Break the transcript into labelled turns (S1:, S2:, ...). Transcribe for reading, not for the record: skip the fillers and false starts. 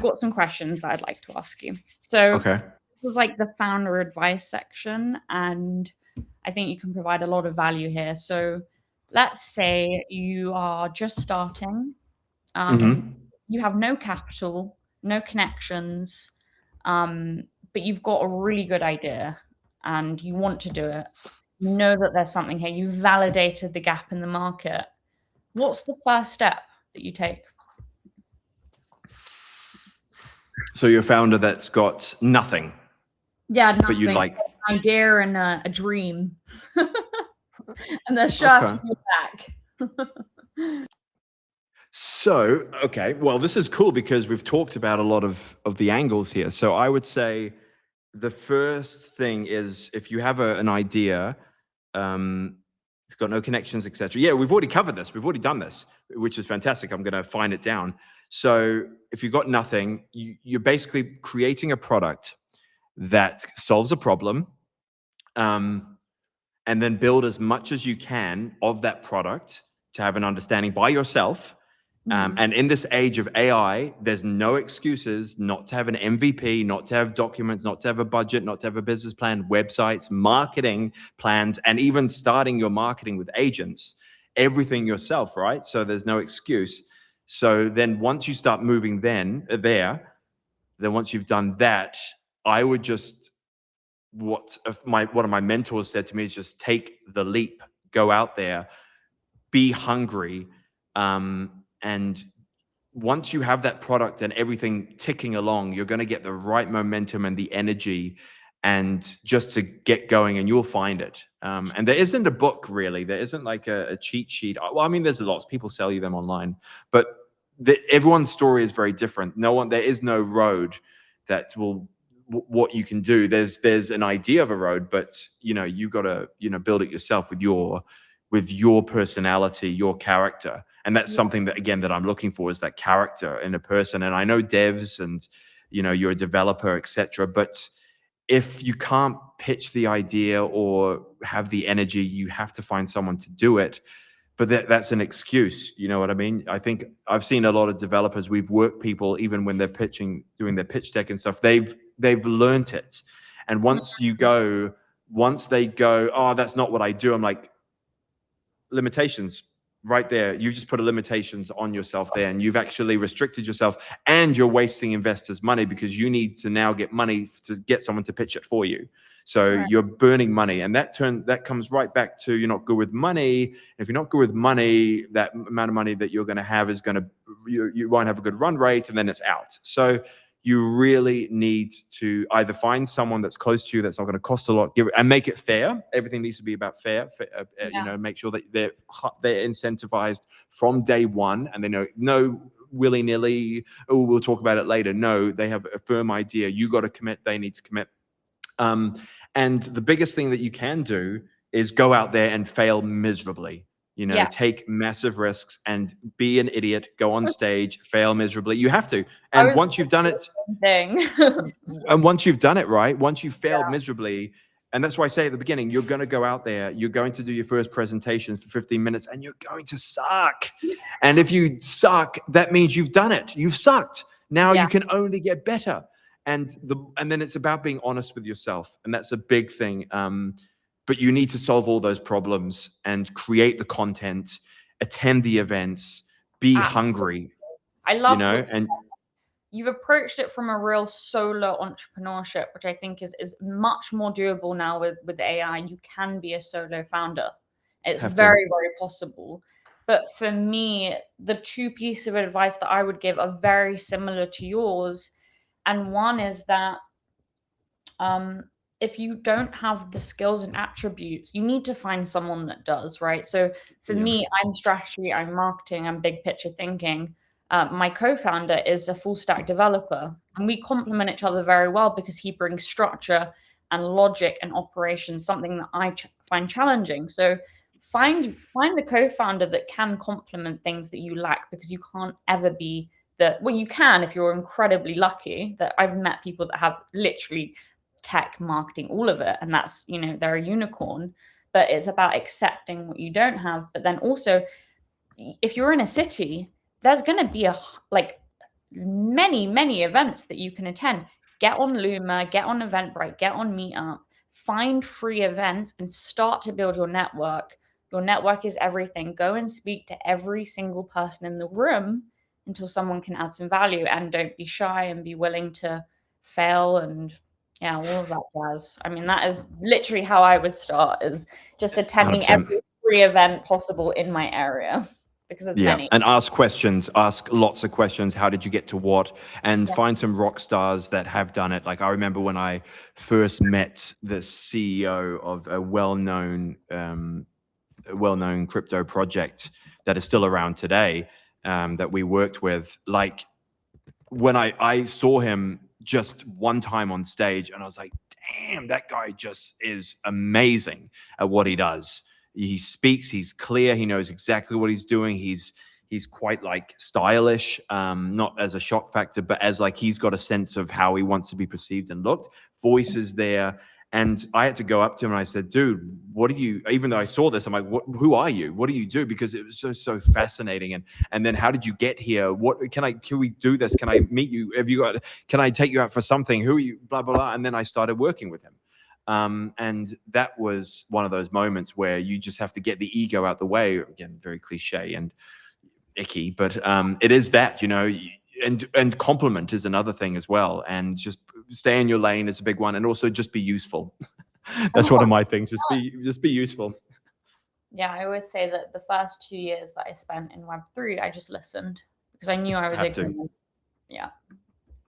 S1: got some questions that I'd like to ask you. So
S2: Okay.
S1: this is like the founder advice section, and I think you can provide a lot of value here. So let's say you are just starting,
S2: Mm-hmm.
S1: you have no capital, no connections, but you've got a really good idea and you want to do it. You know that there's something here. You've validated the gap in the market. What's the first step that you take?
S2: So you're a founder that's got nothing,
S1: Yeah,
S2: but you
S1: nothing.
S2: like.
S1: An idea and a dream. And the shirt
S2: Okay.
S1: on your back.
S2: So, okay, well, this is cool because we've talked about a lot of the angles here. So I would say the first thing is if you have an idea, if you've got no connections, etc. Yeah, we've already covered this. We've already done this, which is fantastic. I'm going to find it down. So if you've got nothing, you're basically creating a product that solves a problem, and then build as much as you can of that product to have an understanding by yourself. And in this age of AI, there's no excuses not to have an MVP, not to have documents, not to have a budget, not to have a business plan, websites, marketing plans, and even starting your marketing with agents, everything yourself, right? So there's no excuse. So then once you start moving then once you've done that, I would just, one of my mentors said to me is just take the leap, go out there, be hungry, and once you have that product and everything ticking along, you're going to get the right momentum and the energy and just to get going, and you'll find it. And there isn't a book really. There isn't like a cheat sheet. Well, I mean, there's lots. People sell you them online, but everyone's story is very different. There is no road that will what you can do. There's an idea of a road, but you got to build it yourself with your personality, your character. And that's something that, again, that I'm looking for, is that character in a person. And I know devs and, you're a developer, etc. But if you can't pitch the idea or have the energy, you have to find someone to do it. But that's an excuse. You know what I mean? I think I've seen a lot of developers, we've worked people, even when they're pitching, doing their pitch deck and stuff, they've learned it. And once they go, oh, that's not what I do, I'm like, limitations right there. You've just put a limitations on yourself there, and you've actually restricted yourself, and you're wasting investors' money because you need to now get money to get someone to pitch it for you. So you're burning money, and that comes right back to you're not good with money. If you're not good with money, that amount of money that you're going to have is you won't have a good run rate, and then it's out. So you really need to either find someone that's close to you that's not going to cost a lot, and make it fair. Everything needs to be about fair. Make sure that they're incentivized from day one, and they know no willy-nilly, oh, we'll talk about it later. No, they have a firm idea. You got to commit. They need to commit. And the biggest thing that you can do is go out there and fail miserably. Take massive risks and be an idiot, go on stage, fail miserably. You have to. And once you've done it, and once you've done it right, once you've failed miserably, and that's why I say at the beginning, you're going to go out there, you're going to do your first presentations for 15 minutes, and you're going to suck. And if you suck, that means you've done it. You've sucked. Now you can only get better. And then it's about being honest with yourself. And that's a big thing. But you need to solve all those problems and create the content, attend the events, be hungry.
S1: I love
S2: and
S1: you've approached it from a real solo entrepreneurship, which I think is much more doable now with AI. You can be a solo founder. It's very, very possible. But for me, the two pieces of advice that I would give are very similar to yours. And one is that if you don't have the skills and attributes, you need to find someone that does, right? So for me, I'm strategy, I'm marketing, I'm big picture thinking. My co-founder is a full stack developer, and we complement each other very well because he brings structure and logic and operations, something that I find challenging. So find the co-founder that can complement things that you lack, because you can't ever be you can if you're incredibly lucky. That I've met people that have literally tech, marketing, all of it, and that's, they're a unicorn. But it's about accepting what you don't have. But then also, if you're in a city, there's going to be many events that you can attend. Get on Luma, get on Eventbrite, get on Meetup, find free events and start to build your network. Your network is everything. Go and speak to every single person in the room until someone can add some value, and don't be shy and be willing to fail and yeah, all of that jazz. I mean, that is literally how I would start, is just attending
S2: 100%.
S1: every free event possible in my area, because there's many.
S2: And ask questions, ask lots of questions. How did you get to what? And find some rock stars that have done it. Like I remember when I first met the CEO of a well-known crypto project that is still around today, that we worked with. Like when I saw him just one time on stage, and I was like, damn, that guy just is amazing at what he does. He speaks, he's clear, he knows exactly what he's doing. He's quite like stylish, not as a shock factor, but as like he's got a sense of how he wants to be perceived and looked. Voice is there. And I had to go up to him and I said, dude, what do you, even though I saw this, I'm like, who are you? What do you do? Because it was so fascinating. And then how did you get here? Can we do this? Can I meet you? Can I take you out for something? Who are you? Blah, blah, blah. And then I started working with him. And that was one of those moments where you just have to get the ego out the way. Again, very cliche and icky, but it is that, and compliment is another thing as well. And just stay in your lane is a big one. And also just be useful. That's one of my things. Just be useful.
S1: Yeah, I always say that the first 2 years that I spent in Web3, I just listened because I knew I was ignorant. Yeah.